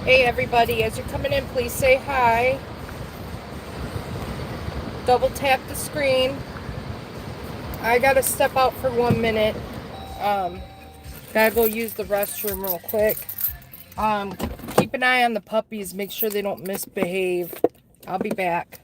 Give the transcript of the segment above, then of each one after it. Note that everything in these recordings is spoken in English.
Hey everybody, as you're coming in, please say hi. Double tap the screen. I gotta step out for 1 minute. Um, Gotta go use the restroom real quick. Um, Keep an eye on the puppies. Make sure they don't misbehave. I'll be back.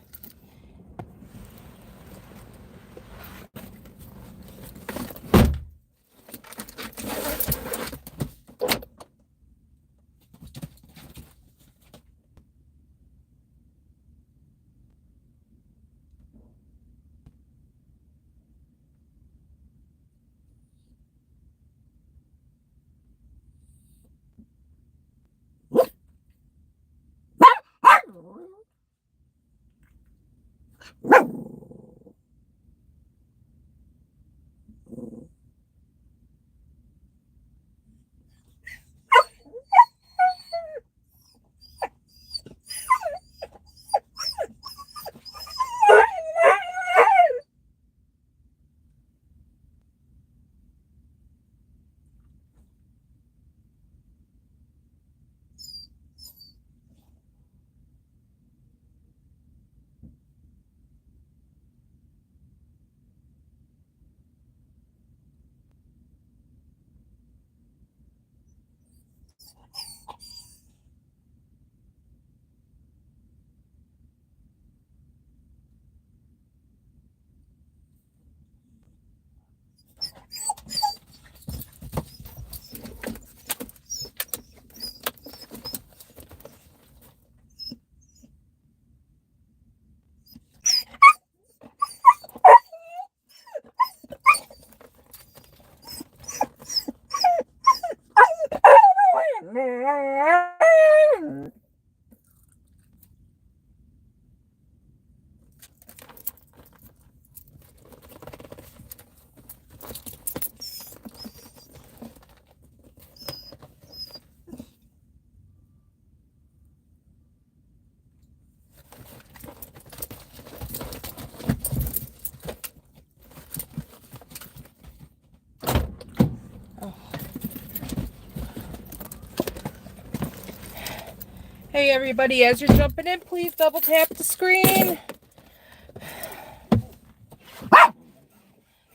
Hey everybody, as you're jumping in, please double tap the screen.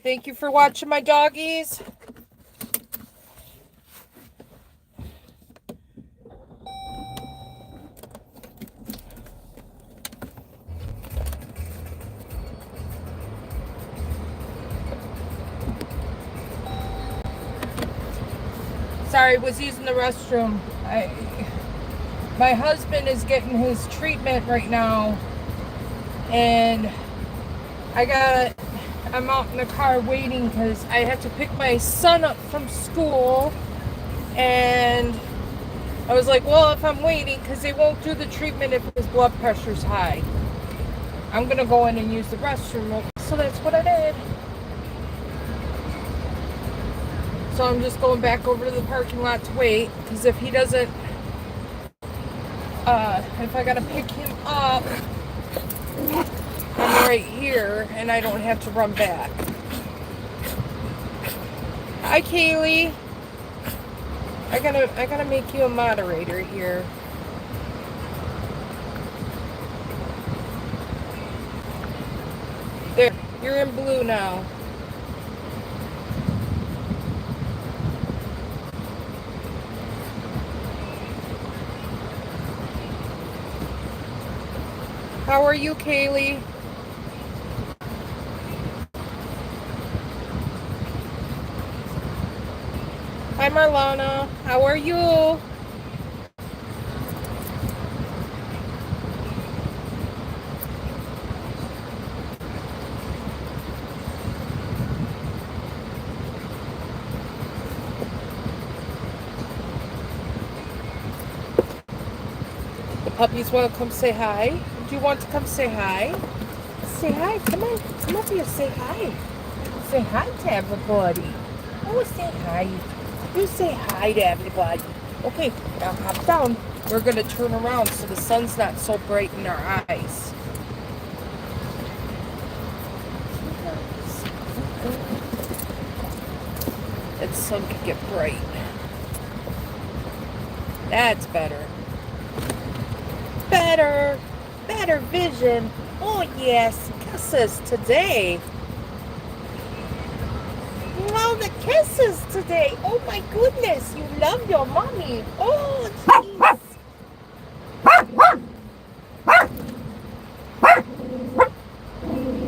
Thank you for watching my doggies. Sorry, was using the restroom. My husband is getting his treatment right now, and I'm out in the car waiting because I have to pick my son up from school, and I was like, well, if I'm waiting, because they won't do the treatment if his blood pressure's high, I'm gonna go in and use the restroom. So that's what I did. So I'm just going back over to the parking lot to wait, because if he doesn't, if I gotta pick him up, I'm right here and I don't have to run back. Hi Kaylee. I gotta make you a moderator here. There, you're in blue now. How are you, Kaylee? Hi, Marlana. How are you? The puppies want to come say hi. Do you want to come say hi? Say hi. Come on. Come up here. Say hi. Say hi to everybody. Oh, say hi. You say hi to everybody. Okay, now hop down. We're going to turn around so the sun's not so bright in our eyes. That sun could get bright. That's better. Better vision. Oh yes, kisses today. Oh, the kisses today. Oh my goodness, you love your mommy. Oh jeez.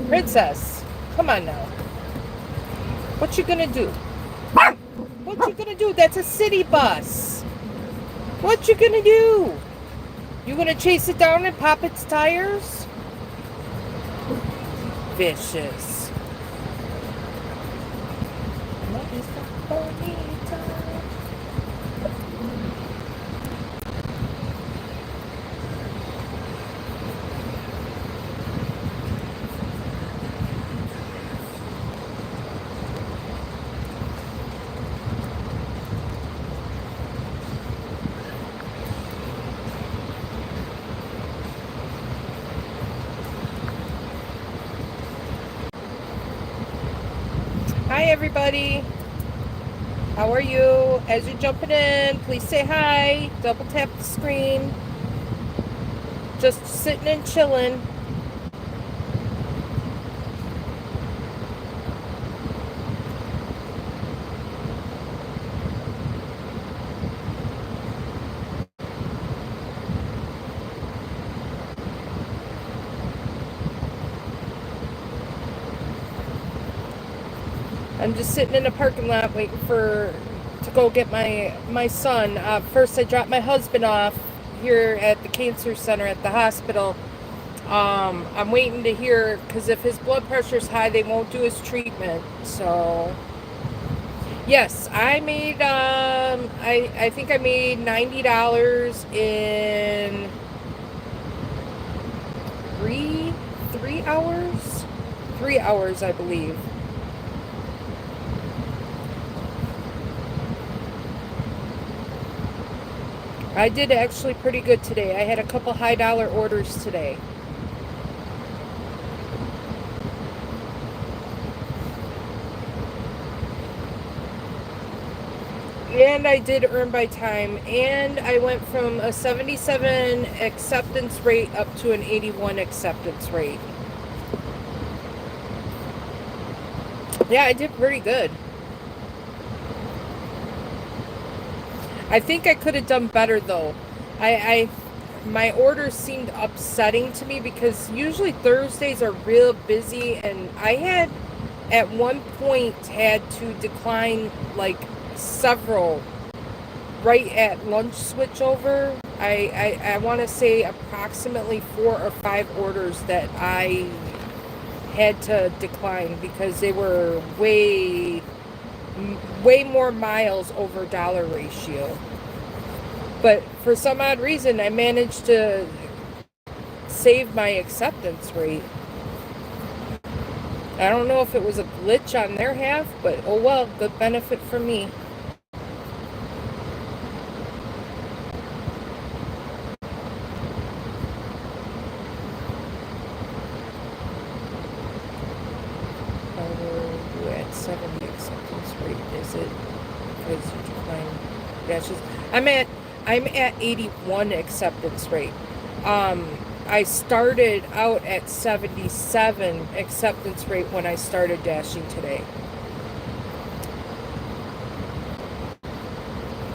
Princess, come on now. What you gonna do? What you gonna do? That's a city bus. What you gonna do? You gonna chase it down and pop its tires? Vicious. Hi everybody. How are you? As you're jumping in, please say hi. Double tap the screen. Just sitting and chilling. I'm just sitting in a parking lot waiting to go get my son. First, I dropped my husband off here at the cancer center at the hospital. I'm waiting to hear, because if his blood pressure's high, they won't do his treatment. So, yes, I made, I think I made $90 in three hours? 3 hours, I believe. I did actually pretty good today. I had a couple high dollar orders today. And I did earn by time. And I went from a 77 acceptance rate up to an 81 acceptance rate. Yeah, I did pretty good. I think I could have done better though. My orders seemed upsetting to me because usually Thursdays are real busy, and I had at one point had to decline like several right at lunch switchover. I want to say approximately 4 or 5 orders that I had to decline because they were way more miles over dollar ratio. But for some odd reason, I managed to save my acceptance rate. I don't know if it was a glitch on their half, but oh well, good benefit for me. Are you at 70 acceptance rate? Is it because you decline dashes? I'm at 81 acceptance rate. I started out at 77 acceptance rate when I started dashing today.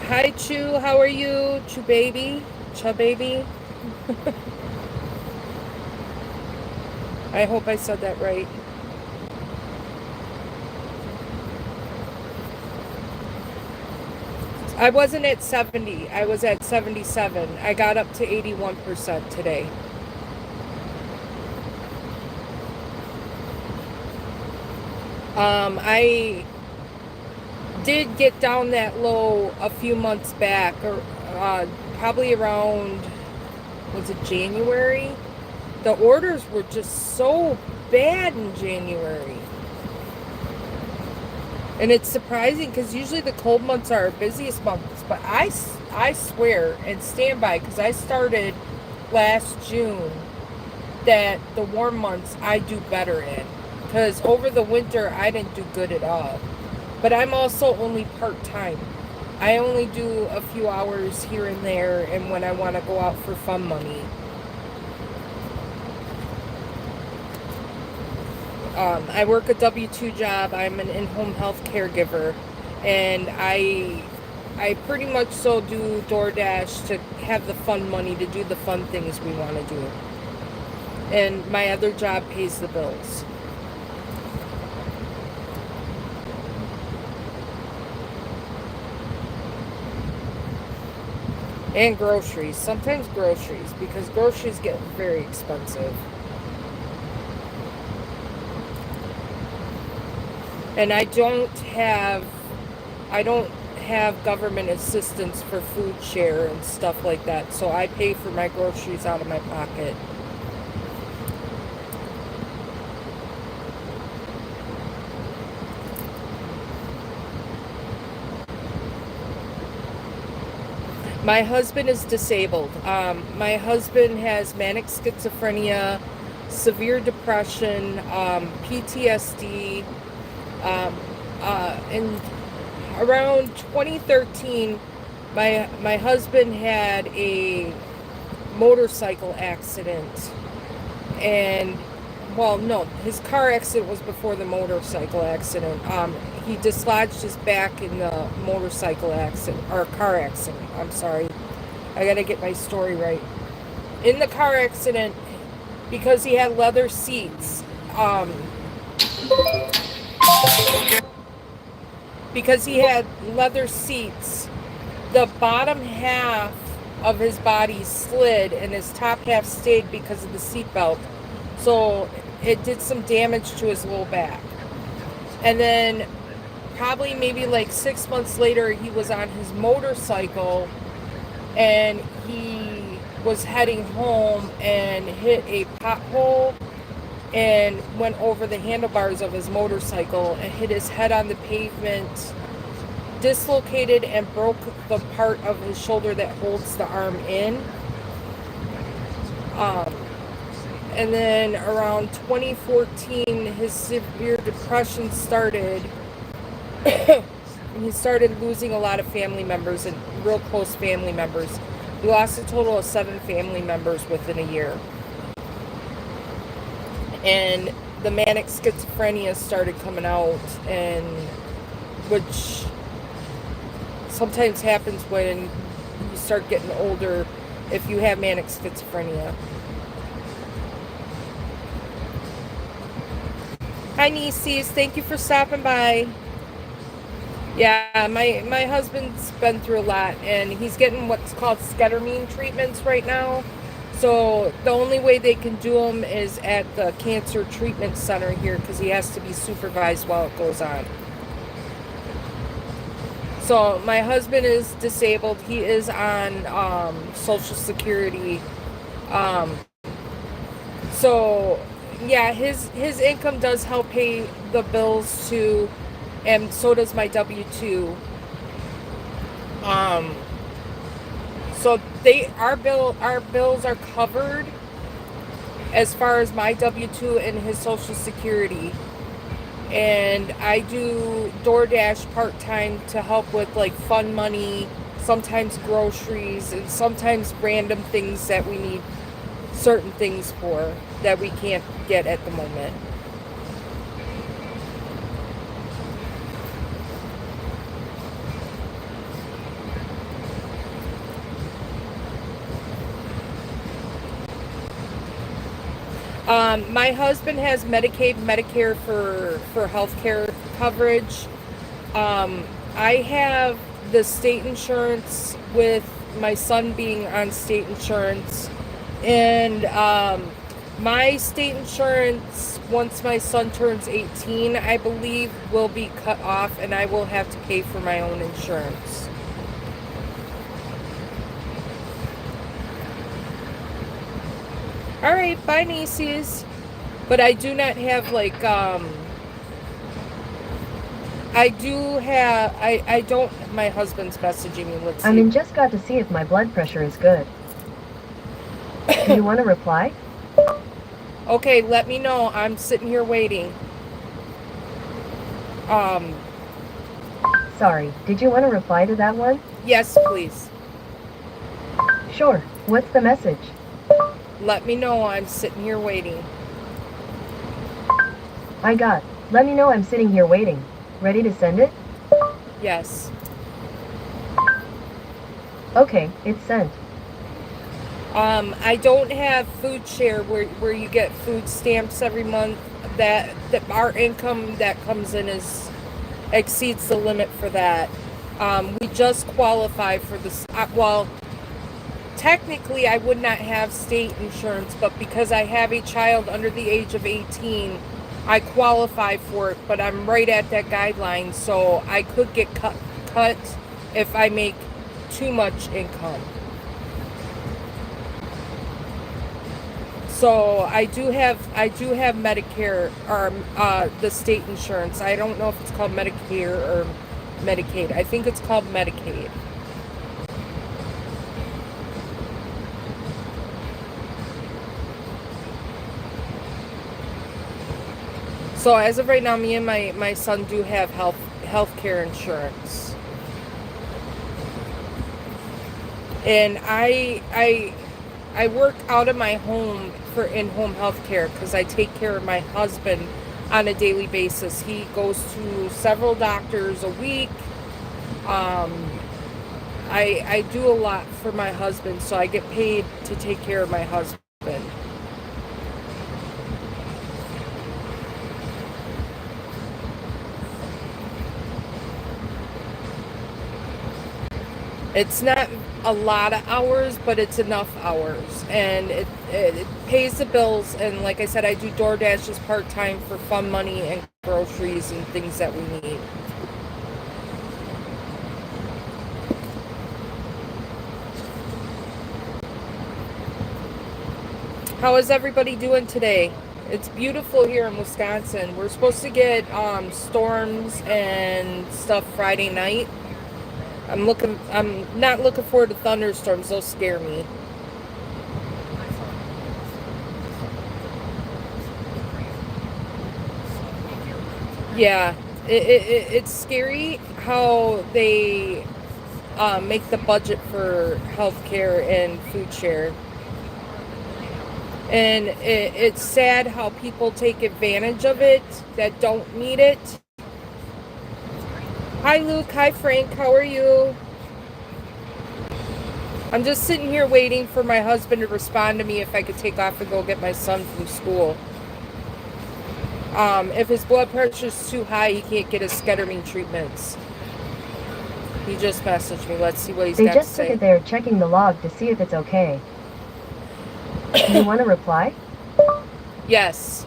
Hi Chu, how are you? Chu baby? I hope I said that right. I wasn't at 70. I was at 77. I got up to 81% today. I did get down that low a few months back, or probably around, was it January? The orders were just so bad in January. And it's surprising because usually the cold months are our busiest months. But I swear and stand by, because I started last June, that the warm months I do better in. Because over the winter I didn't do good at all. But I'm also only part-time. I only do a few hours here and there, and when I want to go out for fun money. I work a W-2 job. I'm an in-home health caregiver, and I pretty much so do DoorDash to have the fun money to do the fun things we want to do. And my other job pays the bills. And groceries. Sometimes groceries, because groceries get very expensive. And I don't have government assistance for food share and stuff like that, so I pay for my groceries out of my pocket. My husband is disabled. My husband has manic schizophrenia, severe depression, PTSD, and around 2013, my husband had a motorcycle accident, and well, no, his car accident was before the motorcycle accident. He dislodged his back in the motorcycle accident, or car accident. I'm sorry, I gotta get my story right. In the car accident, because he had leather seats, the bottom half of his body slid and his top half stayed because of the seatbelt. So it did some damage to his low back. And then probably maybe like 6 months later, he was on his motorcycle and he was heading home and hit a pothole and went over the handlebars of his motorcycle and hit his head on the pavement, dislocated and broke the part of his shoulder that holds the arm in. And then around 2014, his severe depression started. He started losing a lot of family members, and real close family members. He lost a total of 7 family members within a year. And the manic schizophrenia started coming out, and which sometimes happens when you start getting older if you have manic schizophrenia. Hi, nieces. Thank you for stopping by. Yeah, my husband's been through a lot, and he's getting what's called sketamine treatments right now. So the only way they can do them is at the cancer treatment center here, because he has to be supervised while it goes on. So my husband is disabled. He is on Social Security. So yeah, his income does help pay the bills too, and so does my W-2. So our bills are covered as far as my W-2 and his Social Security. And I do DoorDash part-time to help with like fun money, sometimes groceries, and sometimes random things that we need certain things for that we can't get at the moment. My husband has Medicaid, Medicare for healthcare coverage. I have the state insurance with my son being on state insurance. And my state insurance, once my son turns 18, I believe, will be cut off, and I will have to pay for my own insurance. All right, bye, nieces. But I do not have like I don't. My husband's messaging me. Let's see. I mean, just got to see if my blood pressure is good. Do you want to reply? Okay, let me know. I'm sitting here waiting. Sorry, did you want to reply to that one? Yes, please. Sure. What's the message? Let me know. I'm sitting here waiting. I got. Let me know I'm sitting here waiting. Ready to send it? Yes. Okay, it's sent. I don't have food share where you get food stamps every month. That our income that comes in exceeds the limit for that. We just qualify for this. Well, technically, I would not have state insurance, but because I have a child under the age of 18, I qualify for it. But I'm right at that guideline, so I could get cut if I make too much income. So I do have Medicare or the state insurance. I don't know if it's called Medicare or Medicaid. I think it's called Medicaid. So as of right now, me and my son do have healthcare insurance, and I work out of my home for in-home healthcare because I take care of my husband on a daily basis. He goes to several doctors a week. I do a lot for my husband, so I get paid to take care of my husband. It's not a lot of hours, but it's enough hours, and it pays the bills. And like I said, I do DoorDash as part-time for fun money and groceries and things that we need. How is everybody doing today? It's beautiful here in Wisconsin. We're supposed to get storms and stuff Friday night. I'm not looking forward to thunderstorms. They'll scare me. Yeah, it's scary how they make the budget for healthcare and food share. And it's sad how people take advantage of it that don't need it. Hi, Luke. Hi, Frank. How are you? I'm just sitting here waiting for my husband to respond to me if I could take off and go get my son from school. If his blood pressure is too high, he can't get his ketamine treatments. He just messaged me. Let's see what he's got to say. They just took it there checking the log to see if it's okay. Do you want to reply? Yes.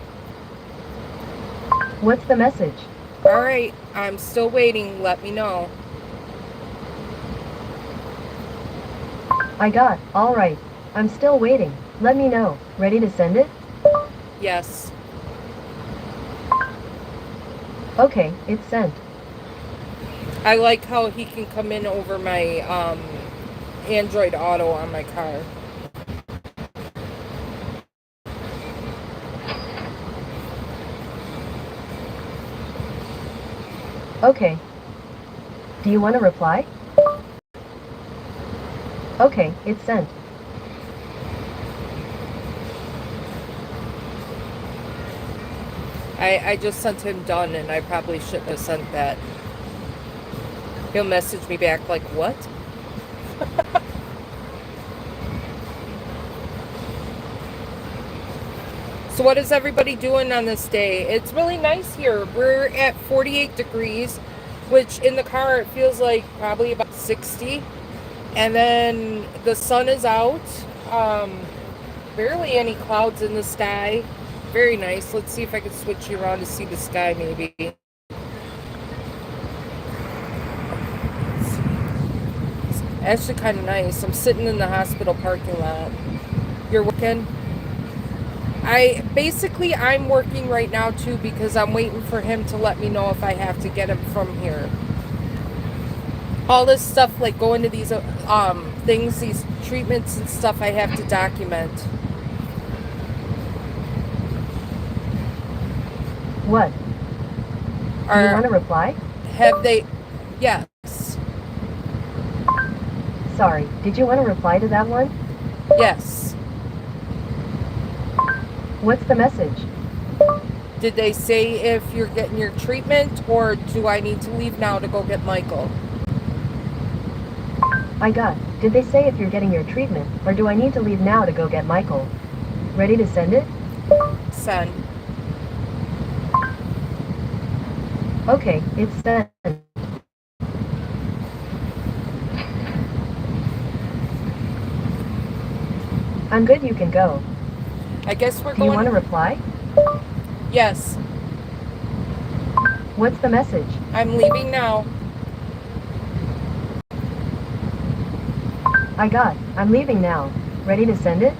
What's the message? All right. I'm still waiting. Let me know. I got. All right. I'm still waiting. Let me know. Ready to send it? Yes. Okay, it's sent. I like how he can come in over my Android Auto on my car. Okay. Do you want to reply? Okay, it's sent. I just sent him done, and I probably shouldn't have sent that. He'll message me back like, what? So what is everybody doing on this day? It's really nice here. We're at 48 degrees, which in the car it feels like probably about 60. And then the sun is out. Barely any clouds in the sky. Very nice. Let's see if I can switch you around to see the sky maybe. It's actually kind of nice. I'm sitting in the hospital parking lot. You're working? I'm working right now too because I'm waiting for him to let me know if I have to get him from here. All this stuff, like going to these things, these treatments and stuff, I have to document. What? Do you want to reply? Have they? Yes. Sorry, did you want to reply to that one? Yes. What's the message? Did they say if you're getting your treatment, or do I need to leave now to go get Michael? I got. Did they say if you're getting your treatment, or do I need to leave now to go get Michael? Ready to send it? Send. Okay, it's sent. I'm good, you can go. I guess we're Do you going. want to reply? Yes, What's the message? I'm leaving now. I got. I'm leaving now. Ready to send it?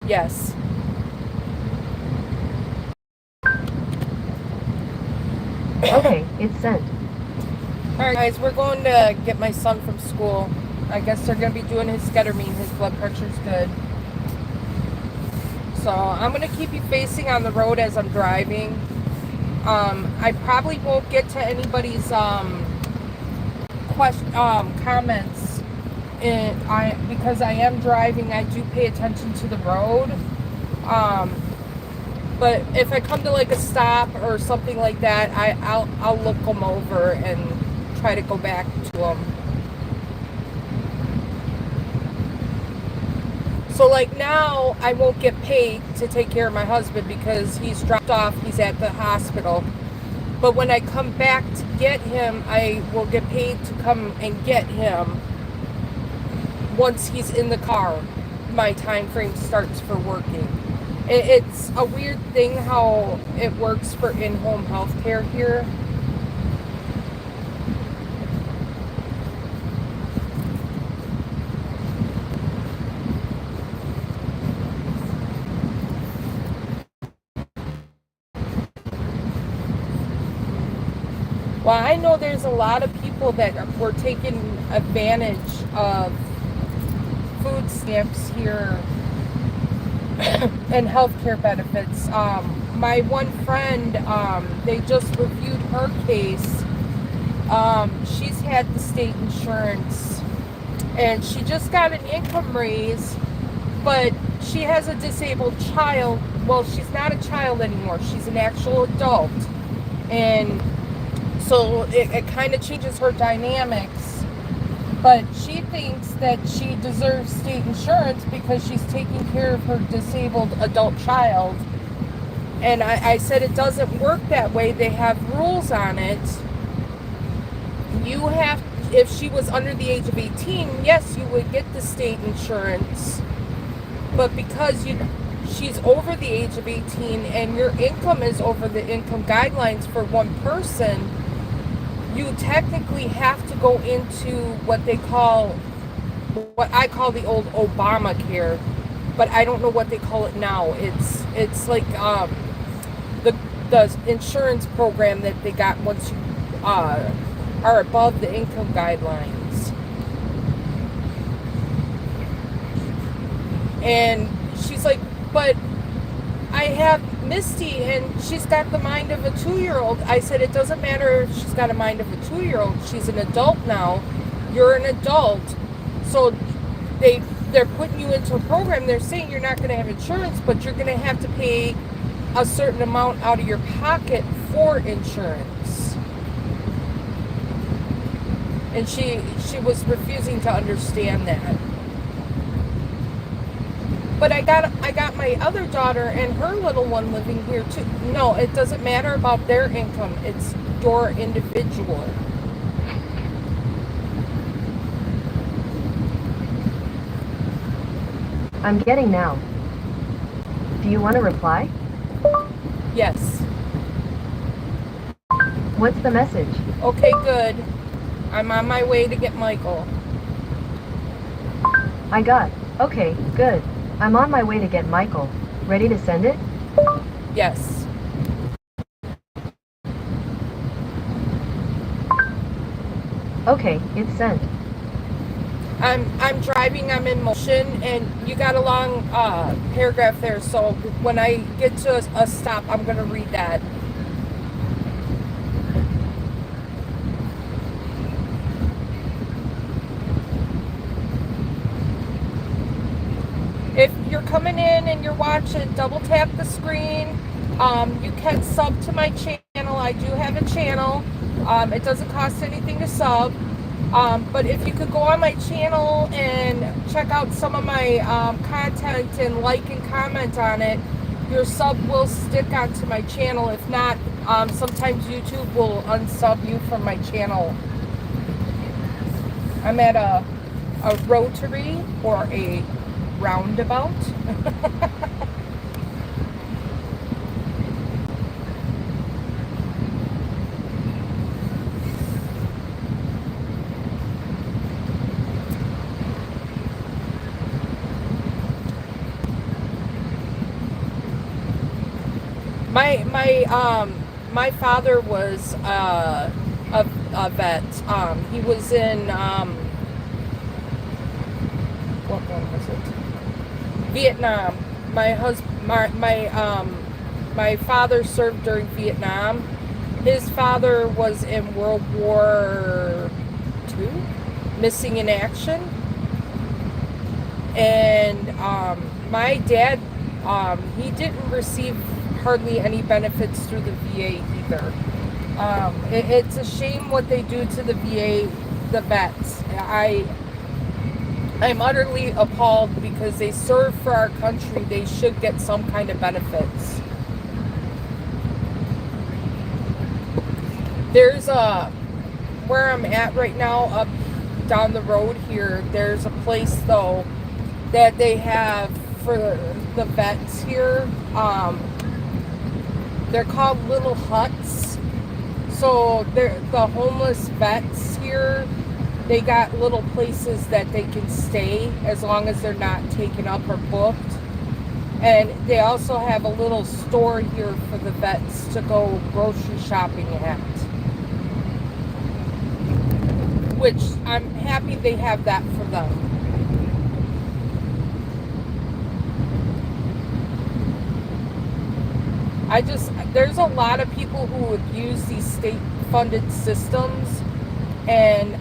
Yes. Okay, it's sent. Alright guys, we're going to get my son from school. I guess they're going to be doing his ketamine. His blood pressure's good. So I'm going to keep you facing on the road as I'm driving. I probably won't get to anybody's comments because I am driving. I do pay attention to the road. But if I come to like a stop or something like that, I'll look them over and try to go back to them. So like now I won't get paid to take care of my husband because he's dropped off, he's at the hospital. But when I come back to get him, I will get paid to come and get him once he's in the car. My time frame starts for working. It's a weird thing how it works for in-home healthcare here. Well, I know there's a lot of people that were taking advantage of food stamps here and healthcare benefits. My one friend, they just reviewed her case. She's had the state insurance and she just got an income raise, but she has a disabled child. Well, she's not a child anymore. She's an actual adult. And so it kind of changes her dynamics. But she thinks that she deserves state insurance because she's taking care of her disabled adult child. And I said it doesn't work that way. They have rules on it. You have, if she was under the age of 18, yes, you would get the state insurance. But because she's over the age of 18 and your income is over the income guidelines for one person, you technically have to go into what I call the old Obamacare, but I don't know what they call it now. It's like the insurance program that they got once you are above the income guidelines. And she's like, but I have Misty and she's got the mind of a 2-year-old. I said, it doesn't matter if she's got a mind of a 2-year-old. She's an adult now. You're an adult. So they're putting you into a program. They're saying you're not going to have insurance, but you're going to have to pay a certain amount out of your pocket for insurance. And she was refusing to understand that. But I got my other daughter and her little one living here too. No, it doesn't matter about their income. It's your individual. I'm getting now. Do you want to reply? Yes. What's the message? Okay, good. I'm on my way to get Michael. I got. Okay, good. I'm on my way to get Michael. Ready to send it? Yes. Okay, it's sent. I'm driving, I'm in motion, and you got a long paragraph there, so when I get to a stop, I'm going to read that. If you're coming in and you're watching, double tap the screen, You can sub to my channel. I do have a channel. It doesn't cost anything to sub. But if you could go on my channel and check out some of my content and like and comment on it, your sub will stick onto my channel. If not, sometimes YouTube will unsub you from my channel. I'm at a rotary or a roundabout. My father was a vet. He was in what one was it? Vietnam. My father served during Vietnam. His father was in World War II, missing in action, and my dad, he didn't receive hardly any benefits through the VA either. It's a shame what they do to the VA, the vets. I'm utterly appalled because they serve for our country. They should get some kind of benefits. There's where I'm at right now, up down the road here, there's a place though that they have for the vets here. They're called little huts. So the homeless vets here, they got little places that they can stay as long as they're not taken up or booked. And they also have a little store here for the vets to go grocery shopping at. Which I'm happy they have that for them. There's a lot of people who abuse these state-funded systems, and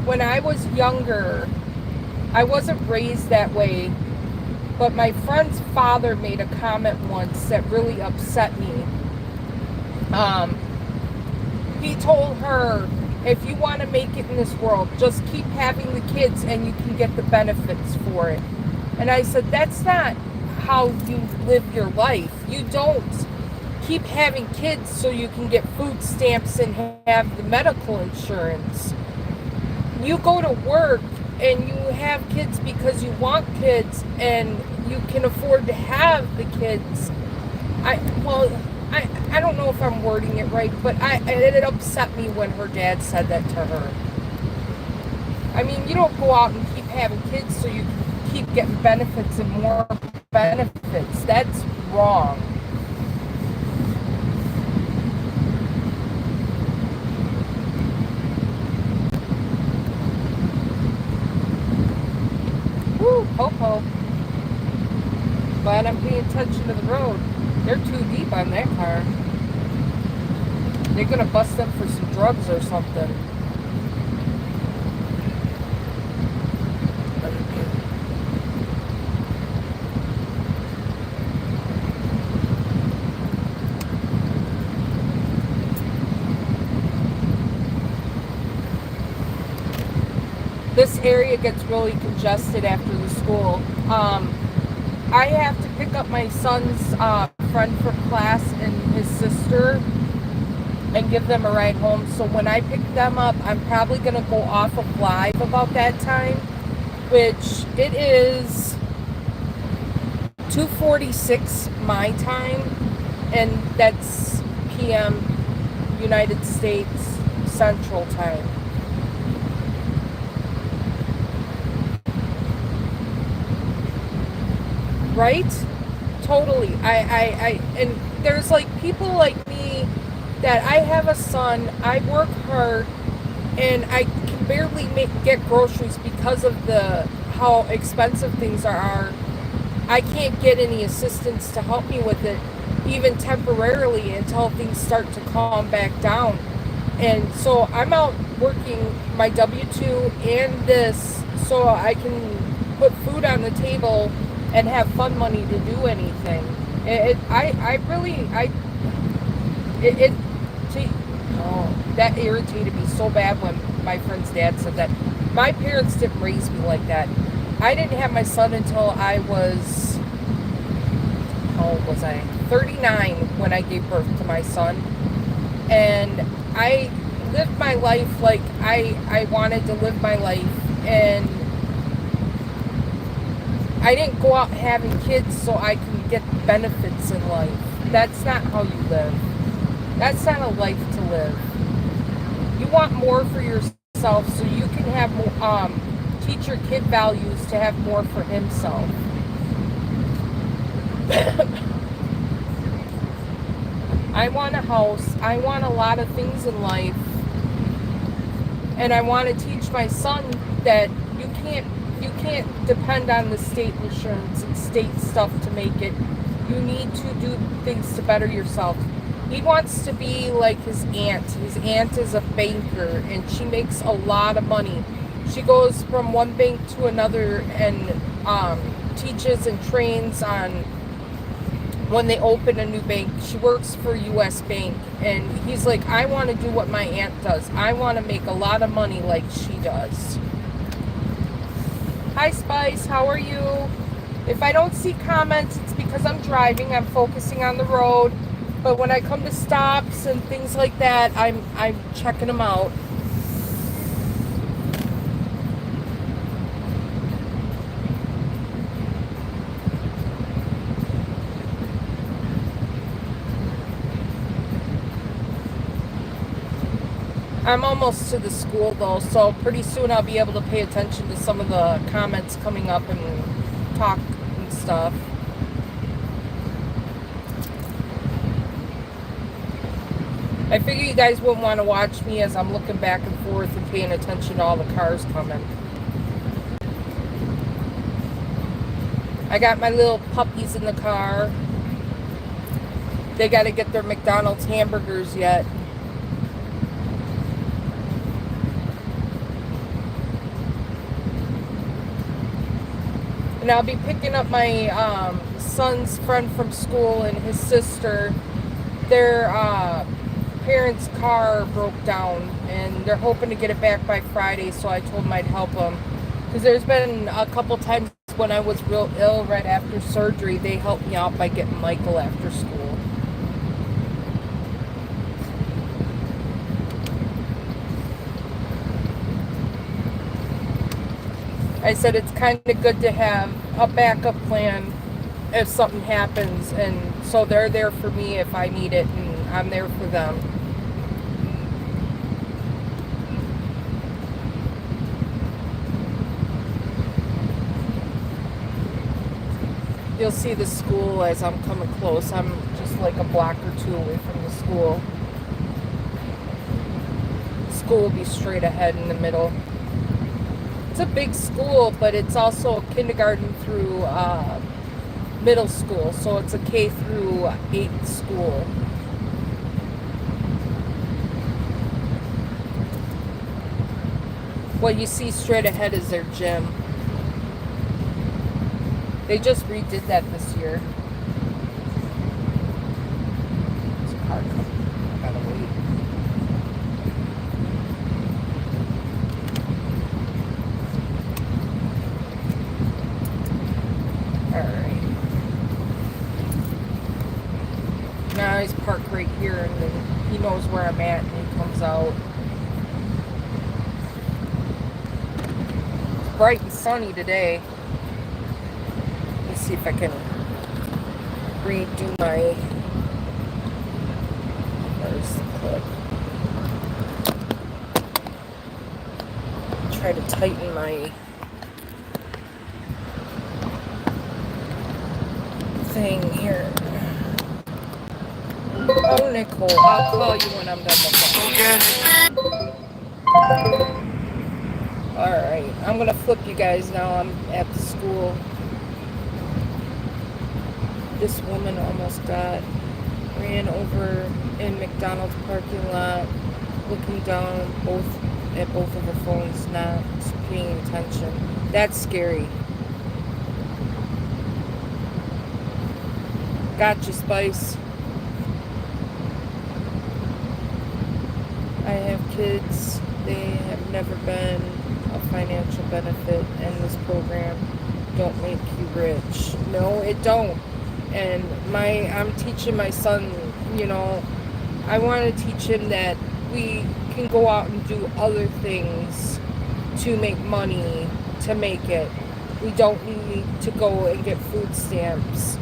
when I was younger, I wasn't raised that way, but my friend's father made a comment once that really upset me. He told her, if you want to make it in this world, just keep having the kids and you can get the benefits for it. And I said, that's not how you live your life. You don't keep having kids so you can get food stamps and have the medical insurance. You go to work and you have kids because you want kids and you can afford to have the kids. I don't know if I'm wording it right, but it upset me when her dad said that to her. I mean, you don't go out and keep having kids so you can keep getting benefits and more benefits. That's wrong. Woo, ho-ho. Glad I'm paying attention to the road. They're too deep on that car. They're gonna bust up for some drugs or something. This area gets really congested after the school. I have to pick up my son's friend from class and his sister and give them a ride home. So when I pick them up, I'm probably going to go off of live about that time, which it is 2:46 my time, and that's PM United States Central Time. Right? Totally. And there's like people like me that I have a son, I work hard, and I can barely get groceries because of how expensive things are. I can't get any assistance to help me with it, even temporarily, until things start to calm back down. And so I'm out working my W-2 and this so I can put food on the table and have fun money to do anything. I really, it, gee, oh, that irritated me so bad when my friend's dad said that. My parents didn't raise me like that. I didn't have my son until I was, how old was I? 39 when I gave birth to my son. And I lived my life like I wanted to live my life. And I didn't go out having kids so I can get benefits in life. That's not how you live. That's not a life to live. You want more for yourself so you can have more, teach your kid values to have more for himself. I want a house. I want a lot of things in life. And I want to teach my son that you can't depend on the state insurance and state stuff to make it. You need to do things to better yourself. He wants to be like his aunt. His aunt is a banker and she makes a lot of money. She goes from one bank to another and teaches and trains on when they open a new bank. She works for US Bank, and he's like, I want to do what my aunt does. I want to make a lot of money like she does. Hi Spice, how are you? If I don't see comments, it's because I'm driving. I'm focusing on the road. But when I come to stops and things like that, I'm checking them out. I'm almost to the school though, so pretty soon I'll be able to pay attention to some of the comments coming up and talk and stuff. I figure you guys wouldn't want to watch me as I'm looking back and forth and paying attention to all the cars coming. I got my little puppies in the car. They got to get their McDonald's hamburgers yet. And I'll be picking up my son's friend from school and his sister. Their parents' car broke down and they're hoping to get it back by Friday, so I told them I'd help them. Because there's been a couple times when I was real ill right after surgery, they helped me out by getting Michael after school. I said it's kind of good to have a backup plan if something happens, and so they're there for me if I need it, and I'm there for them. You'll see the school as I'm coming close. I'm just like a block or two away from the school. The school will be straight ahead in the middle. It's a big school, but it's also kindergarten through middle school, so it's a K through 8 school. What you see straight ahead is their gym. They just redid that this year. There's a car coming. I gotta wait. Alright. Now he's parked right here, and then he knows where I'm at, and he comes out. It's bright and sunny today. See if I can redo my, where's the clip? Try to tighten my thing here. Oh, Nicole, I'll call you when I'm done with that. Alright, I'm gonna flip you guys now. I'm at the school. This woman almost ran over in McDonald's parking lot, looking down at both of her phones, not paying attention. That's scary. Gotcha, Spice. I have kids. They have never been a financial benefit, and this program don't make you rich. No, it don't. And I'm teaching my son, you know, I want to teach him that we can go out and do other things to make money, to make it. We don't need to go and get food stamps.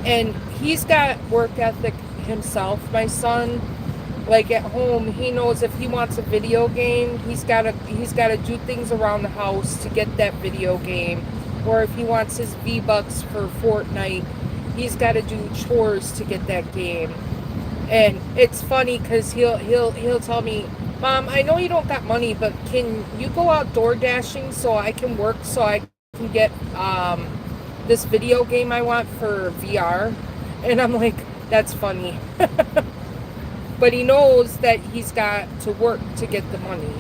And he's got work ethic himself, my son. Like at home, he knows if he wants a video game, he's gotta do things around the house to get that video game. Or if he wants his V-Bucks for Fortnite, he's gotta do chores to get that game. And it's funny because he'll tell me, Mom, I know you don't got money, but can you go out door dashing so I can work, so I can get this video game I want for VR? And I'm like, that's funny. But he knows that he's got to work to get the money.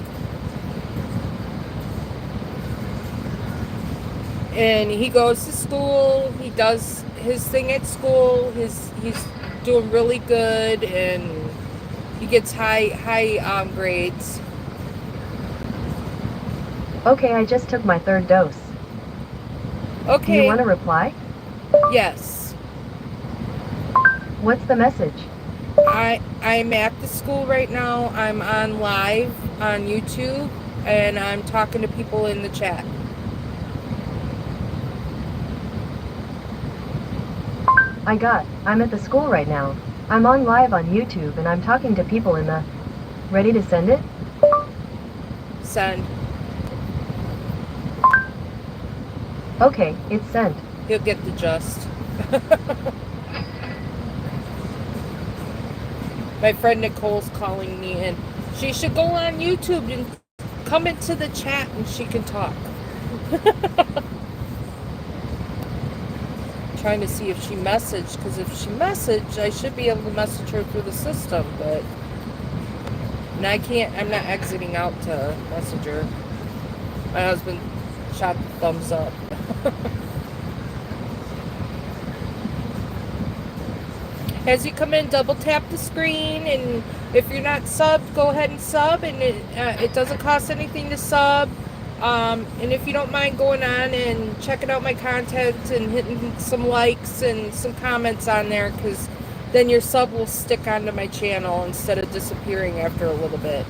And he goes to school, he does his thing at school, he's doing really good, and he gets high grades. Okay, I just took my 3rd dose. Okay. Do you want to reply? Yes. What's the message? I'm at the school right now. I'm on live on YouTube, and I'm talking to people in the chat. I'm at the school right now. I'm on live on YouTube, and I'm talking to people in the... Ready to send it? Send. Okay, it's sent. He'll get the gist. My friend Nicole's calling me, and she should go on YouTube and come into the chat, and she can talk. Trying to see if she messaged, because if she messaged, I should be able to message her through the system, but and I can't. I'm not exiting out to message her. My husband shot the thumbs up. As you come in, double tap the screen, and if you're not subbed, go ahead and sub, and it doesn't cost anything to sub. And if you don't mind going on and checking out my content and hitting some likes and some comments on there, because then your sub will stick onto my channel instead of disappearing after a little bit.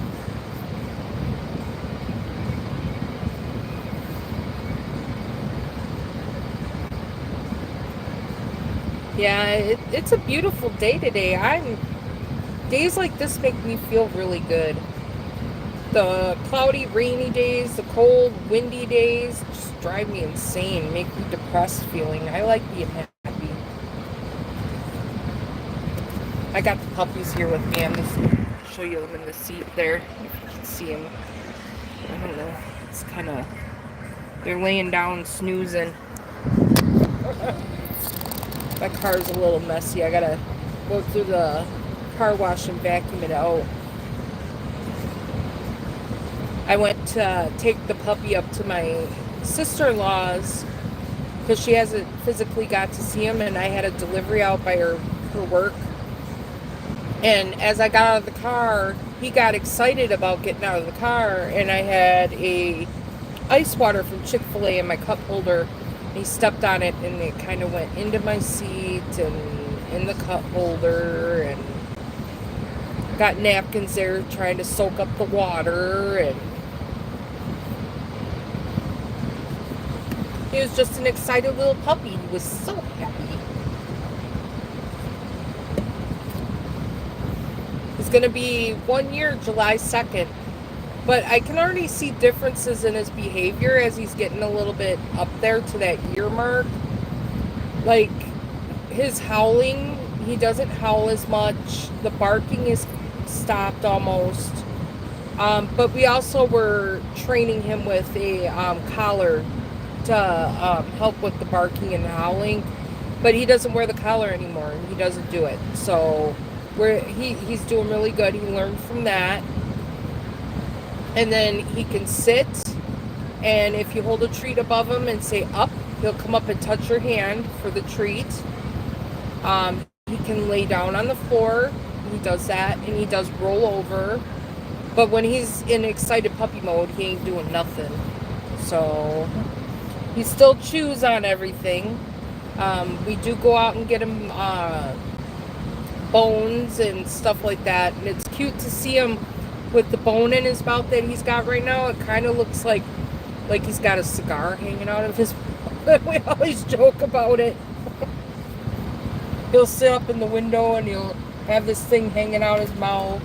Yeah, it's a beautiful day today. Days like this make me feel really good. The cloudy, rainy days, the cold, windy days just drive me insane, make me depressed feeling. I like being happy. I got the puppies here with me. I'm just show you them in the seat there. If you can see them. I don't know. It's kind of... They're laying down snoozing. My car's a little messy. I gotta go through the car wash and vacuum it out. I went to take the puppy up to my sister-in-law's because she hasn't physically got to see him, and I had a delivery out by her work. And as I got out of the car, he got excited about getting out of the car, and I had a ice water from Chick-fil-A in my cup holder. He stepped on it, and it kind of went into my seat and in the cup holder, and got napkins there trying to soak up the water, and he was just an excited little puppy. He was so happy. It's going to be 1 year, July 2nd. But I can already see differences in his behavior as he's getting a little bit up there to that year mark. Like, his howling, he doesn't howl as much. The barking is stopped almost. But we also were training him with a collar to help with the barking and howling. But he doesn't wear the collar anymore, and he doesn't do it. So he's doing really good. He learned from that. And then he can sit, and if you hold a treat above him and say up, he'll come up and touch your hand for the treat. He can lay down on the floor. He does that, and he does roll over. But when he's in excited puppy mode, he ain't doing nothing. So he still chews on everything. We do go out and get him bones and stuff like that, and it's cute to see him with the bone in his mouth that he's got right now. It kind of looks like he's got a cigar hanging out of his mouth. We always joke about it. He'll sit up in the window and he'll have this thing hanging out his mouth.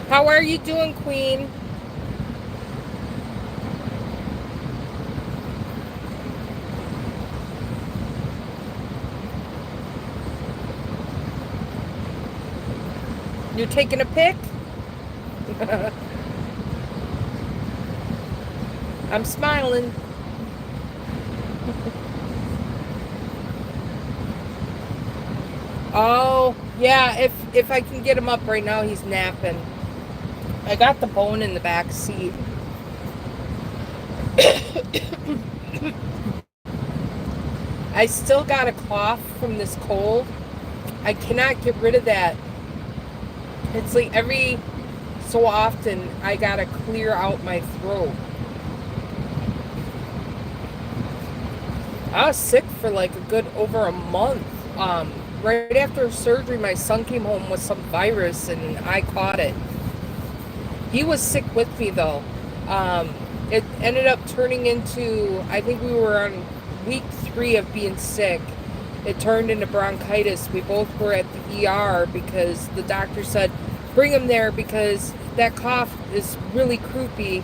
How are you doing, Queen? You're taking a pic? I'm smiling. Oh, yeah, if I can get him up right now, he's napping. I got the bone in the back seat. I still got a cough from this cold. I cannot get rid of that. It's like every so often I gotta clear out my throat. I was sick for like a good over a month. Right after surgery, my son came home with some virus and I caught it. He was sick with me though. It ended up turning into, I think we were on week 3 of being sick. It turned into bronchitis. We both were at the ER because the doctor said, bring him there because that cough is really croupy.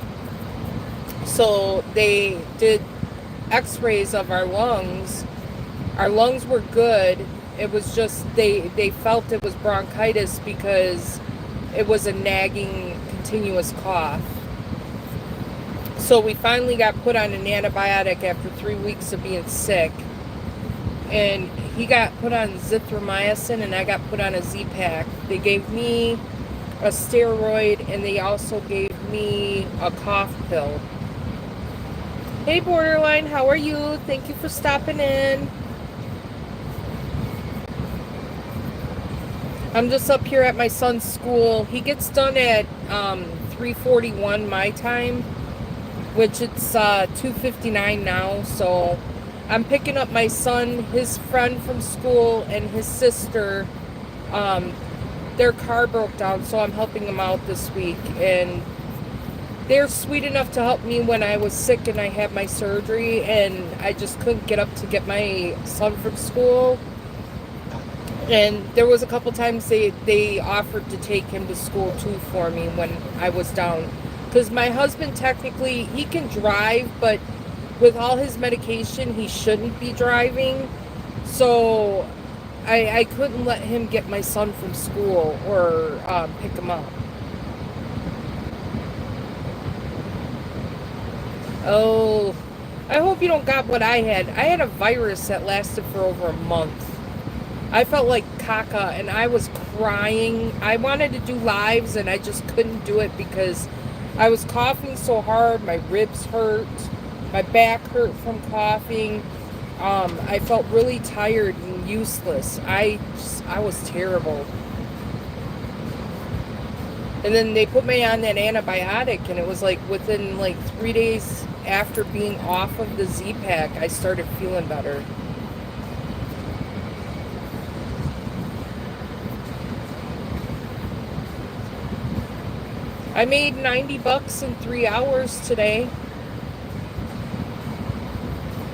So they did x-rays of our lungs. Our lungs were good. It was just, they felt it was bronchitis because it was a nagging, continuous cough. So we finally got put on an antibiotic after 3 weeks of being sick. And he got put on zithromycin and I got put on a Z-Pack. They gave me a steroid and they also gave me a cough pill. Hey Borderline, how are you? Thank you for stopping in. I'm just up here at my son's school. He gets done at 3:41 my time, which it's 2:59 now. So I'm picking up my son, his friend from school, and his sister. Their car broke down, so I'm helping them out this week. And they're sweet enough to help me when I was sick and I had my surgery, and I just couldn't get up to get my son from school. And there was a couple times they offered to take him to school too for me when I was down. Because my husband technically, he can drive, but with all his medication, he shouldn't be driving. So I couldn't let him get my son from school or pick him up. Oh, I hope you don't got what I had. I had a virus that lasted for over a month. I felt like caca and I was crying. I wanted to do lives and I just couldn't do it because I was coughing so hard. My ribs hurt. My back hurt from coughing. I felt really tired and useless. I was terrible. And then they put me on that antibiotic and it was like within like 3 days after being off of the Z-Pack, I started feeling better. I made $90 in 3 hours today.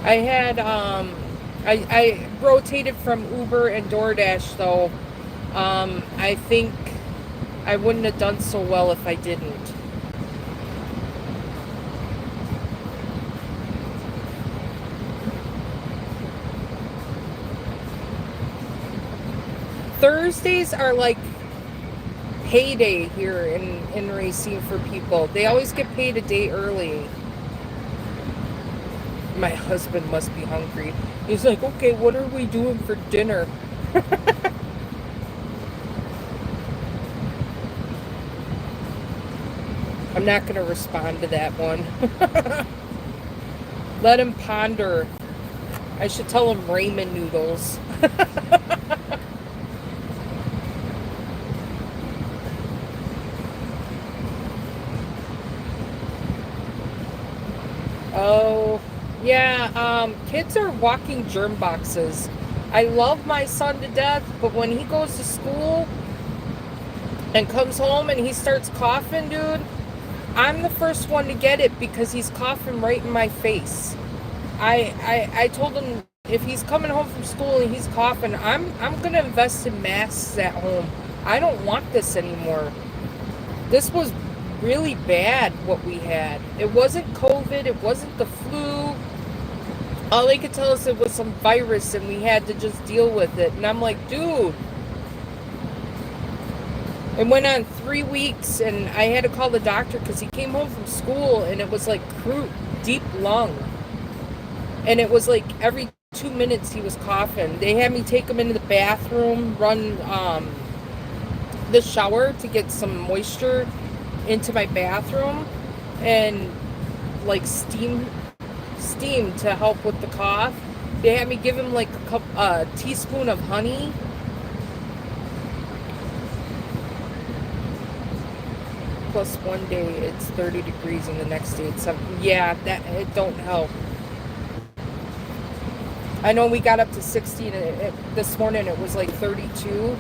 I had, I rotated from Uber and DoorDash though. I think I wouldn't have done so well if I didn't. Thursdays are like payday here in Racine for people. They always get paid a day early. My husband must be hungry. He's like, okay, what are we doing for dinner? I'm not going to respond to that one. Let him ponder. I should tell him ramen noodles. Oh, yeah, kids are walking germ boxes. I love my son to death, but when he goes to school and comes home and he starts coughing, dude, I'm the first one to get it because he's coughing right in my face. I told him if he's coming home from school and he's coughing, I'm gonna invest in masks at home. I don't want this anymore. This was really bad what we had. It wasn't COVID, it wasn't the flu. All they could tell us it was some virus and we had to just deal with it. And I'm like, dude. It went on 3 weeks and I had to call the doctor because he came home from school and it was like deep lung. And it was like every 2 minutes he was coughing. They had me take him into the bathroom, run the shower to get some moisture into my bathroom, and like steam to help with the cough. They had me give him like a teaspoon of honey. Plus one day it's 30 degrees and the next day it's 7. Yeah, that it don't help. I know we got up to 60 and this morning it was like 32.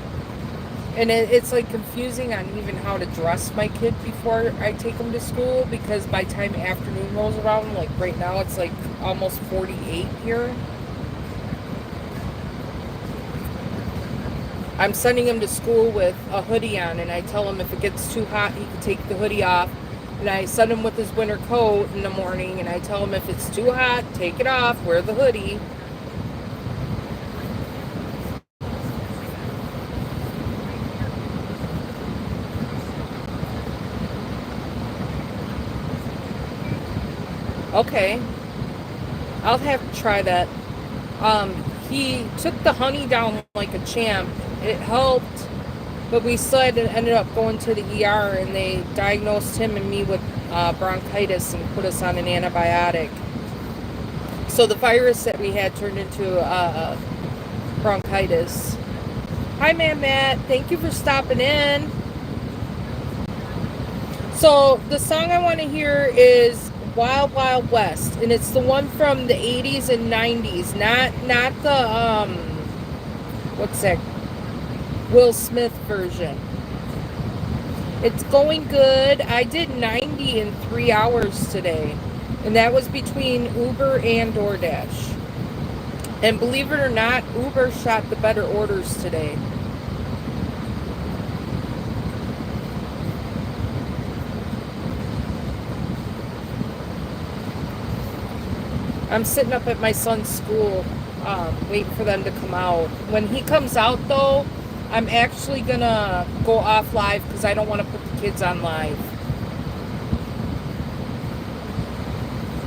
And it's like confusing on even how to dress my kid before I take him to school, because by the time afternoon rolls around, like right now it's like almost 48 here. I'm sending him to school with a hoodie on, and I tell him if it gets too hot he can take the hoodie off. And I send him with his winter coat in the morning, and I tell him if it's too hot, take it off, wear the hoodie. Okay, I'll have to try that. He took the honey down like a champ. It helped, but we still ended up going to the ER, and they diagnosed him and me with bronchitis and put us on an antibiotic. So the virus that we had turned into bronchitis. Hi, Matt. Thank you for stopping in. So the song I want to hear is Wild Wild West, and it's the one from the 80s and 90s, not the what's that, Will Smith version. It's going good. I did 90 in 3 hours today, and that was between Uber and DoorDash. And believe it or not, Uber shot the better orders today. I'm sitting up at my son's school, waiting for them to come out. When he comes out, though, I'm actually gonna go off live because I don't want to put the kids on live.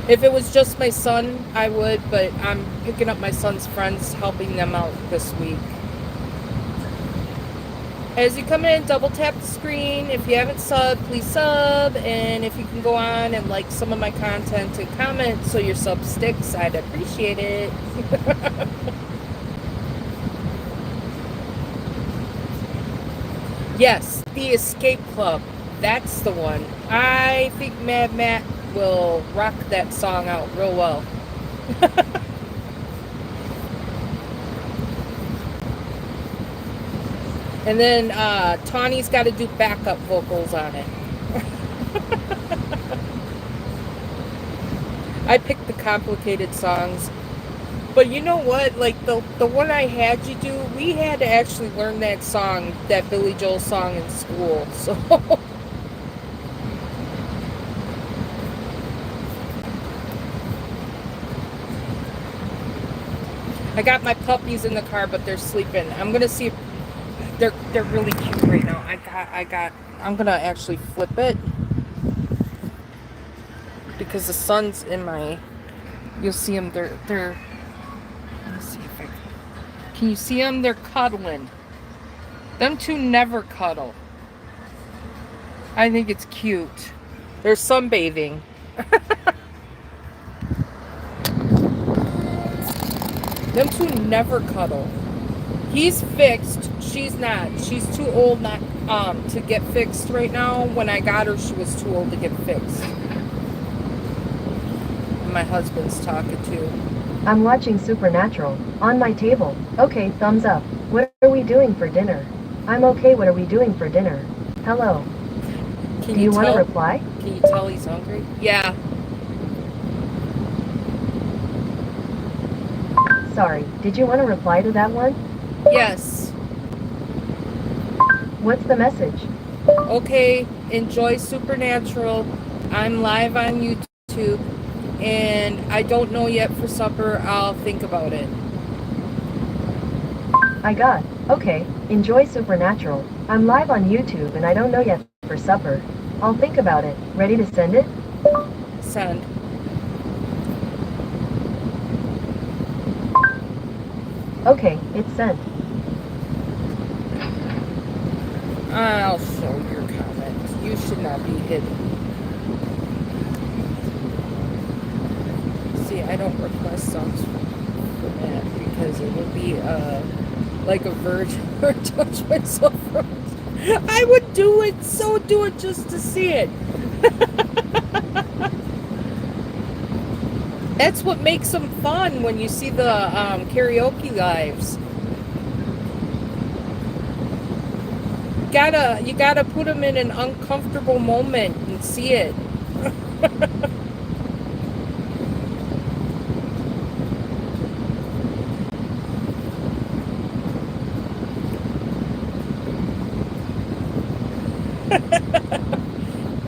If it was just my son, I would, but I'm picking up my son's friends, helping them out this week. As you come in, double tap the screen. If you haven't subbed, please sub. And if you can go on and like some of my content and comment so your sub sticks, I'd appreciate it. Yes, the Escape Club. That's the one. I think Mad Matt will rock that song out real well. And then Tawny's got to do backup vocals on it. I picked the complicated songs. But you know what? Like the one I had you do, we had to actually learn that song, that Billy Joel song in school. So I got my puppies in the car, but they're sleeping. I'm gonna see if they're really cute right now. I'm gonna actually flip it because the sun's in my. You'll see them. They're. Let me see if I can. You see them? They're cuddling. Them two never cuddle. I think it's cute. They're sunbathing. Them two never cuddle. He's fixed. She's not. She's too old not to get fixed right now. When I got her, she was too old to get fixed. My husband's talking too. I'm watching Supernatural. On my table. Okay, thumbs up. What are we doing for dinner? I'm okay, what are we doing for dinner? Hello. Do you want to reply? Can you tell he's hungry? Yeah. Sorry, did you want to reply to that one? Yes. What's the message? Okay, enjoy Supernatural. I'm live on YouTube, and I don't know yet for supper. I'll think about it. I got. Okay, enjoy Supernatural. I'm live on YouTube and I don't know yet for supper. I'll think about it. Ready to send it? Send. Okay, it's sent. I'll show your comments. You should not be hidden. See, I don't request songs for that because it would be like a virgin or touch myself first. I would do it just to see it. That's what makes them fun when you see the karaoke lives. You gotta put them in an uncomfortable moment and see it.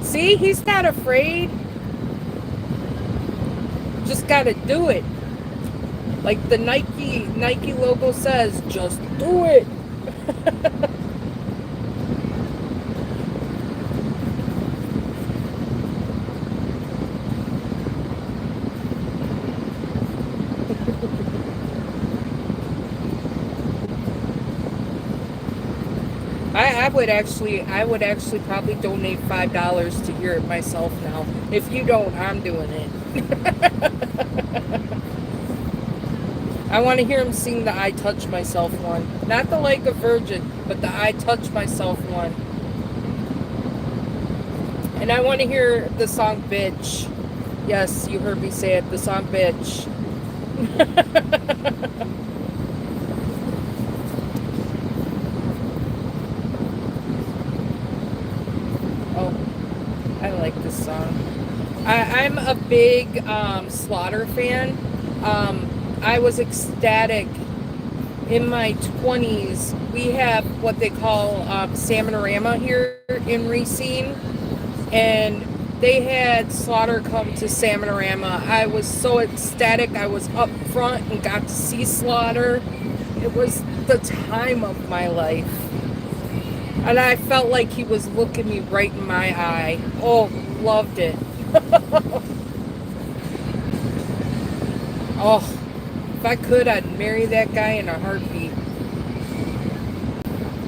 See, he's not afraid. Just gotta do it. Like the Nike logo says, just do it. I would actually probably donate $5 to hear it myself now. If you don't, I'm doing it. I want to hear him sing the I Touch Myself one. Not the Like a Virgin, but the I Touch Myself one. And I want to hear the song Bitch. Yes, you heard me say it, the song Bitch. I like this song. I'm a big Slaughter fan. I was ecstatic in my 20s. We have what they call Salmonorama here in Racine, and they had Slaughter come to Salmonorama. I was so ecstatic. I was up front and got to see Slaughter. It was the time of my life. And I felt like he was looking me right in my eye. Oh, loved it. Oh, if I could, I'd marry that guy in a heartbeat.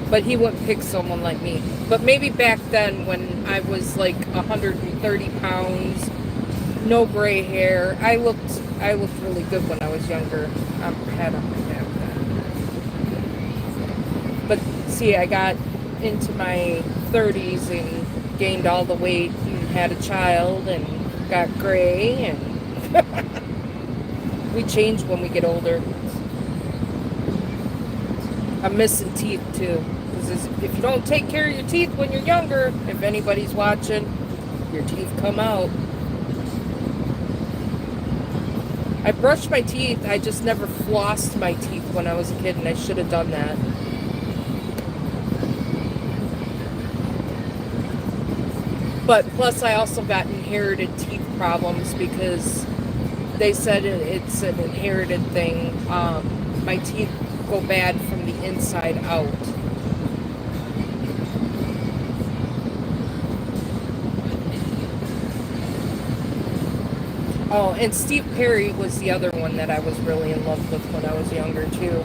But he wouldn't pick someone like me. But maybe back then when I was like 130 pounds, no gray hair. I looked really good when I was younger. I had on my back then. But see, I got into my 30s and gained all the weight and had a child and got gray, and we change when we get older. I'm missing teeth too, because if you don't take care of your teeth when you're younger, if anybody's watching, your teeth come out. I brushed my teeth, I just never flossed my teeth when I was a kid, and I should have done that. But plus I also got inherited teeth problems because they said it's an inherited thing. My teeth go bad from the inside out. Oh, and Steve Perry was the other one that I was really in love with when I was younger too.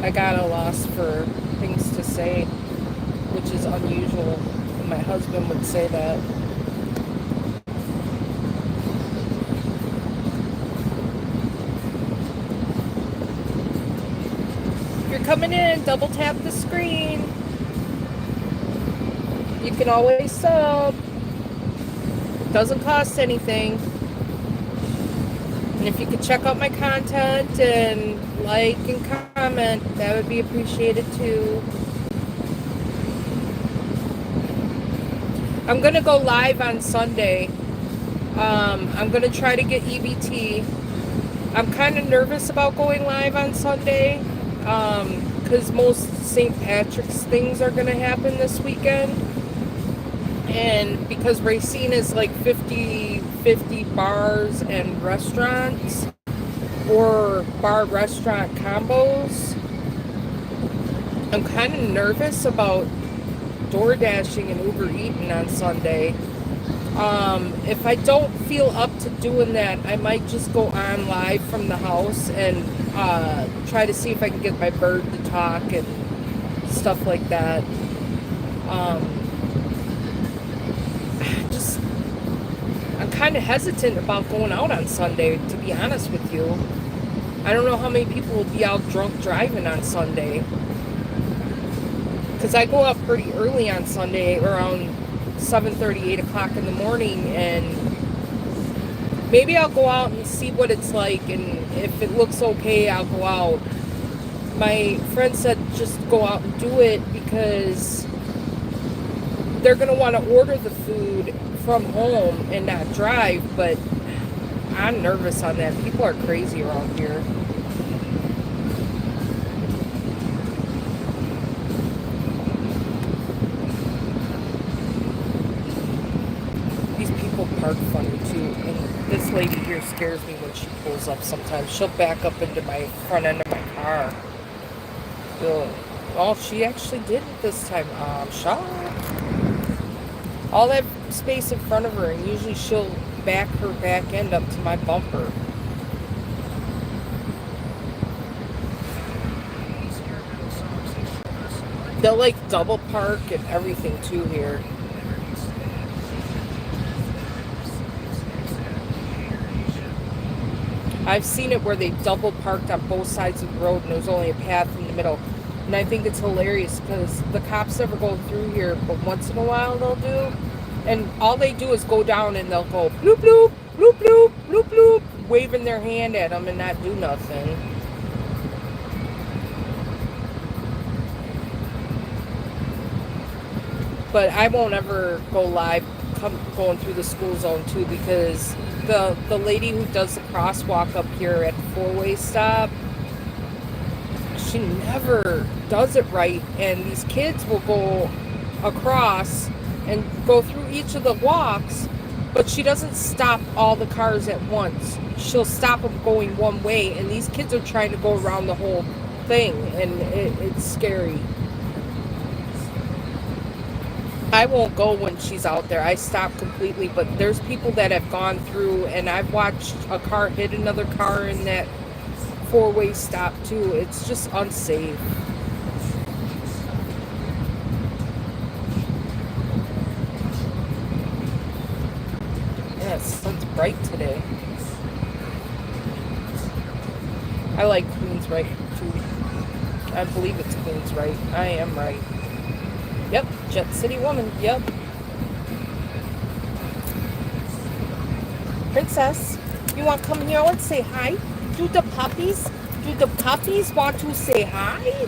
I got a loss for things to say, which is unusual. My husband would say that. If you're coming in, double tap the screen. You can always sub. Doesn't cost anything. And if you could check out my content and like and comment, that would be appreciated too. I'm going to go live on Sunday. I'm going to try to get EBT. I'm kind of nervous about going live on Sunday because most St. Patrick's things are going to happen this weekend. And because Racine is like 50 bars and restaurants or bar-restaurant combos, I'm kind of nervous about door dashing and Uber eating on Sunday. If I don't feel up to doing that, I might just go on live from the house and try to see if I can get my bird to talk and stuff like that. I'm kind of hesitant about going out on Sunday, to be honest with you. I don't know how many people will be out drunk driving on Sunday. Because I go up pretty early on Sunday, around 7:30, 8 o'clock in the morning, and maybe I'll go out and see what it's like, and if it looks okay, I'll go out. My friend said just go out and do it because they're going to want to order the food from home and not drive, but I'm nervous on that. People are crazy around here. Park funny too, and this lady here scares me when she pulls up sometimes. She'll back up into my front end of my car. Oh, she actually did it this time. Shocked. All that space in front of her, and usually she'll back her back end up to my bumper. They'll like double park and everything too here. I've seen it where they double parked on both sides of the road and there's only a path in the middle. And I think it's hilarious because the cops never go through here, but once in a while they'll do. And all they do is go down and they'll go bloop, bloop, bloop, bloop, bloop, bloop, waving their hand at them and not do nothing. But I won't ever go live going through the school zone too, because the lady who does the crosswalk up here at the four-way stop, she never does it right, and these kids will go across and go through each of the walks, but she doesn't stop all the cars at once. She'll stop them going one way, and these kids are trying to go around the whole thing, and it's scary. I won't go when she's out there. I stop completely, but there's people that have gone through, and I've watched a car hit another car in that four-way stop too. It's just unsafe. Yeah, the sun's bright today. I like Queens Right too. I believe it's Queens Right. I am right. Yep, Jet City woman, yep. Princess, you want to come here and say hi? Do the puppies want to say hi?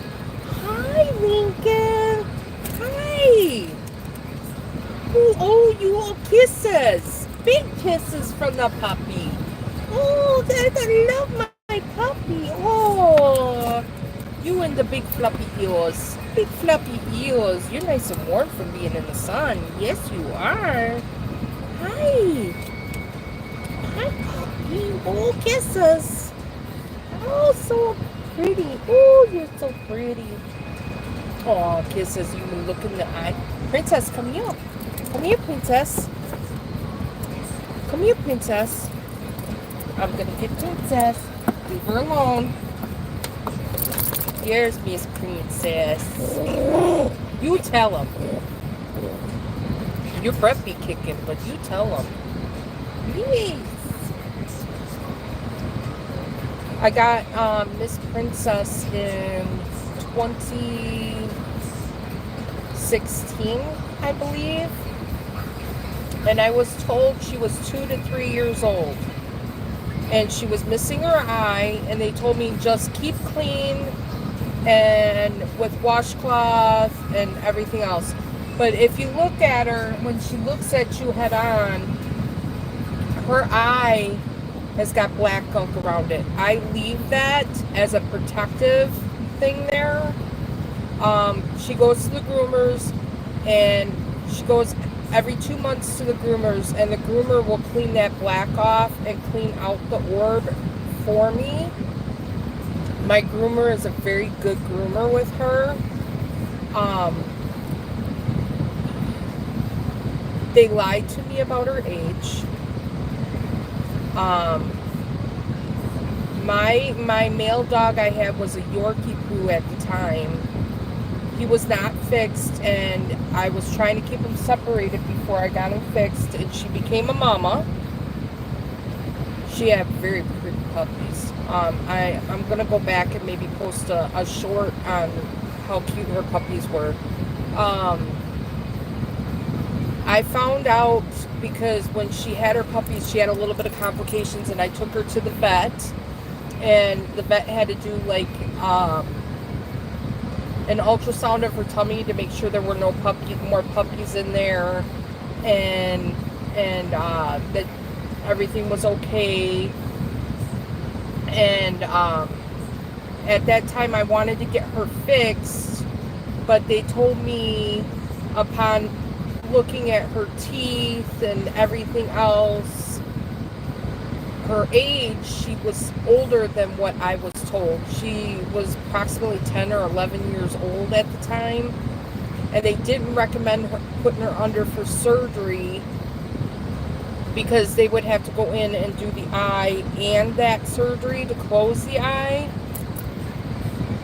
Hi, Lincoln. Hi. Oh, you all kisses. Big kisses from the puppy. Oh, I love my puppy. Oh, you and the big fluffy ears. Big fluffy ears. You're nice and warm from being in the sun. Yes, you are. Hi. Hi, puppy. Oh, kisses. Oh, so pretty. Oh, you're so pretty. Oh, kisses. You look in the eye. Princess, come here. Come here, Princess. Come here, Princess. I'm going to get Princess. Leave her alone. yours, Miss Princess. You tell him. Your breath be kicking, but you tell him. Yes. I got Miss Princess in 2016, I believe. And I was told she was 2 to 3 years old. And she was missing her eye, and they told me just keep clean and with washcloth and everything else. But if you look at her, when she looks at you head on, her eye has got black gunk around it. I leave that as a protective thing there. She goes to the groomers, and she goes every 2 months to the groomers, and the groomer will clean that black off and clean out the orb for me. My groomer is a very good groomer with her. They lied to me about her age. My male dog I had was a Yorkie Poo at the time. He was not fixed, and I was trying to keep him separated before I got him fixed, and she became a mama. She had very pretty puppies. I'm going to go back and maybe post a short on how cute her puppies were. I found out because when she had her puppies, she had a little bit of complications, and I took her to the vet, and the vet had to do like an ultrasound of her tummy to make sure there were no more puppies in there, and that everything was okay. And at that time I wanted to get her fixed, but they told me upon looking at her teeth and everything else, her age, she was older than what I was told. She was approximately 10 or 11 years old at the time, and they didn't recommend putting her under for surgery because they would have to go in and do the eye and that surgery to close the eye.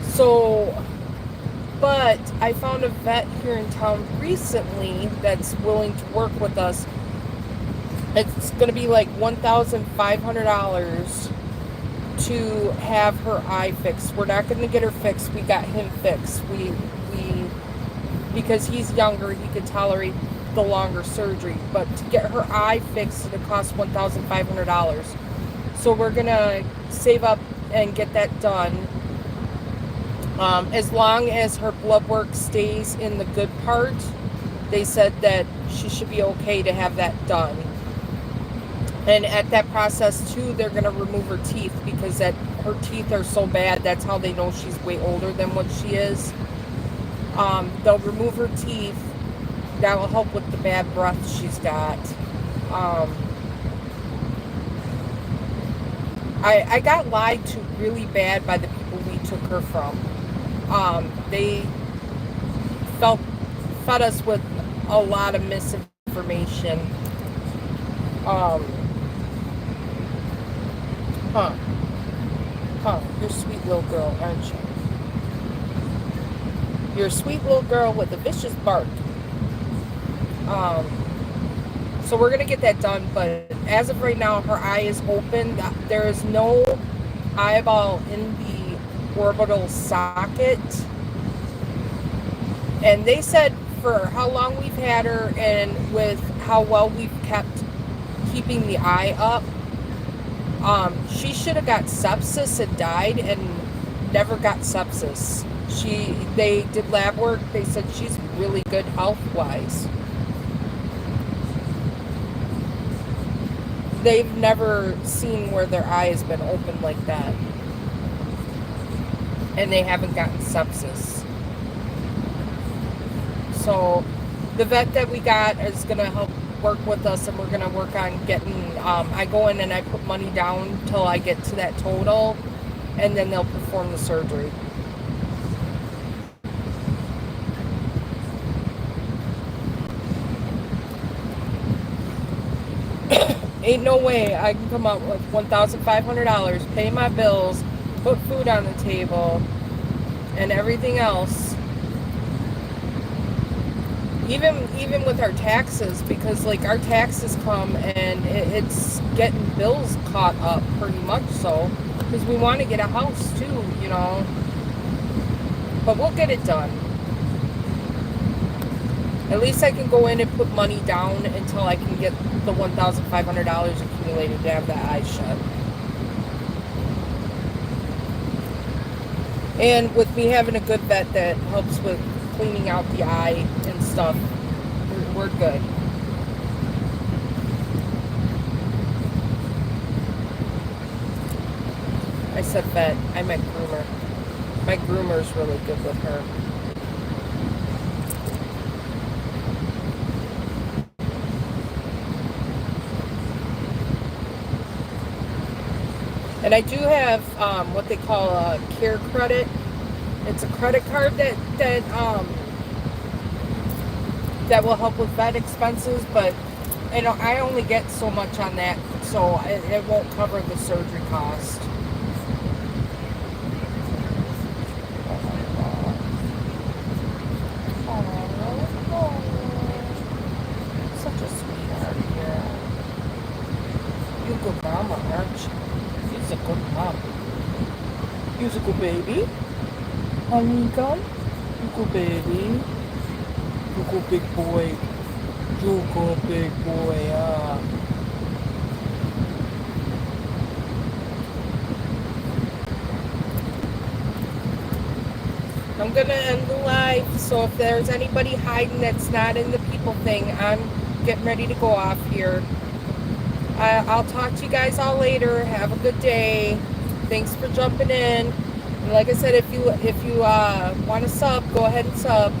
So, but I found a vet here in town recently that's willing to work with us. It's going to be like $1,500 to have her eye fixed. We're not going to get her fixed. We got him fixed. We because he's younger, he could tolerate the longer surgery. But to get her eye fixed, it costs $1,500. So we're going to save up and get that done. As long as her blood work stays in the good part, they said that she should be okay to have that done. And at that process too, they're going to remove her teeth because her teeth are so bad. That's how they know she's way older than what she is. They'll remove her teeth. That will help with the bad breath she's got. I got lied to really bad by the people we took her from. They fed us with a lot of misinformation. You're a sweet little girl, aren't you? You're a sweet little girl with a vicious bark. So we're gonna get that done, but as of right now, her eye is open. There is no eyeball in the orbital socket. And they said for how long we've had her and with how well we've kept keeping the eye up, she should have got sepsis and died and never got sepsis. They did lab work. They said she's really good health-wise. They've never seen where their eye has been open like that. And they haven't gotten sepsis. So the vet that we got is going to help work with us, and we're going to work on getting, I go in and I put money down till I get to that total, and then they'll perform the surgery. Ain't no way I can come up with $1,500, pay my bills, put food on the table, and everything else. Even with our taxes, because like our taxes come and it's getting bills caught up pretty much so, because we want to get a house too, you know. But we'll get it done. At least I can go in and put money down until I can get the $1,500 accumulated to have the eyes shut. And with me having a good vet that helps with cleaning out the eye and stuff, we're good. I said vet, I meant groomer. My groomer's really good with her. And I do have what they call a care credit. It's a credit card that will help with vet expenses, but you know, I only get so much on that, so it won't cover the surgery cost. Such a sweetheart, yeah. You're a good mama, aren't you? You're a good mom. You're a good baby. Amiga, you good baby. You good big boy. You good big boy, I'm gonna end the live, so if there's anybody hiding that's not in the people thing, I'm getting ready to go off here. I'll talk to you guys all later. Have a good day. Thanks for jumping in. And like I said, if you want to sub, go ahead and sub.